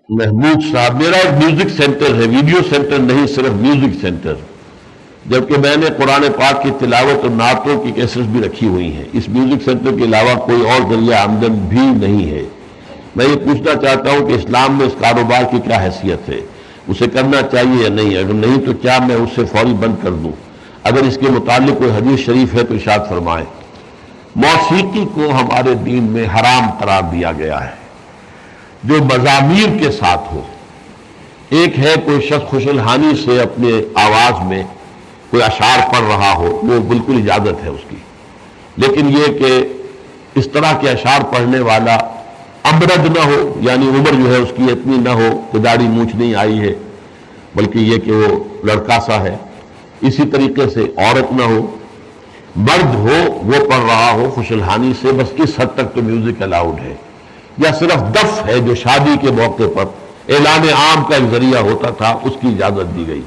محمود صاحب، میرا ایک میوزک سینٹر ہے، ویڈیو سینٹر نہیں، صرف میوزک سینٹر، جبکہ میں نے قرآن پاک کی تلاوت اور نعتوں کی کیسٹس بھی رکھی ہوئی ہیں۔ اس میوزک سینٹر کے علاوہ کوئی اور ذریعہ آمدن بھی نہیں ہے۔ میں یہ پوچھنا چاہتا ہوں کہ اسلام میں اس کاروبار کی کیا حیثیت ہے، اسے کرنا چاہیے یا نہیں؟ اگر نہیں تو کیا میں اسے فوری بند کر دوں؟ اگر اس کے متعلق کوئی حدیث شریف ہے تو ارشاد فرمائیں۔ موسیقی کو ہمارے دین میں حرام قرار دیا گیا ہے، جو مزامیر کے ساتھ ہو۔ ایک ہے کوئی شخص خوش الحانی سے اپنے آواز میں کوئی اشعار پڑھ رہا ہو، وہ بالکل اجازت ہے اس کی، لیکن یہ کہ اس طرح کے اشعار پڑھنے والا امرد نہ ہو، یعنی عمر جو ہے اس کی اتنی نہ ہو کہ داڑھی مونچھ نہیں آئی ہے، بلکہ یہ کہ وہ لڑکا سا ہے۔ اسی طریقے سے عورت نہ ہو، مرد ہو وہ پڑھ رہا ہو خوش الحانی سے، بس اس حد تک تو میوزک الاؤڈ ہے۔ یا صرف دف ہے جو شادی کے موقع پر اعلان عام کا ایک ذریعہ ہوتا تھا، اس کی اجازت دی گئی۔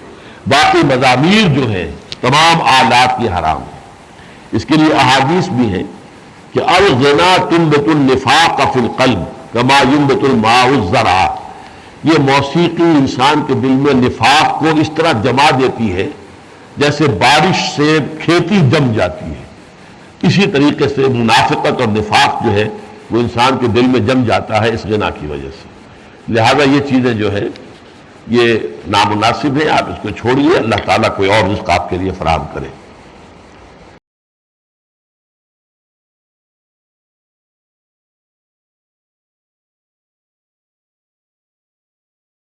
باقی مزامیر جو ہیں تمام آلات کی حرام ہے۔ اس کے لیے احادیث بھی ہیں کہ الغنا تنبت النفاق فی القلب کما ینبت الماء الزرع، یہ موسیقی انسان کے دل میں نفاق کو اس طرح جما دیتی ہے جیسے بارش سے کھیتی جم جاتی ہے۔ اسی طریقے سے منافقت اور نفاق جو ہے وہ انسان کے دل میں جم جاتا ہے اس غنا کی وجہ سے۔ لہذا یہ چیزیں جو ہے یہ نامناسب ہے، آپ اس کو چھوڑیے، اللہ تعالیٰ کوئی اور رزق آپ کے لیے فراہم کرے۔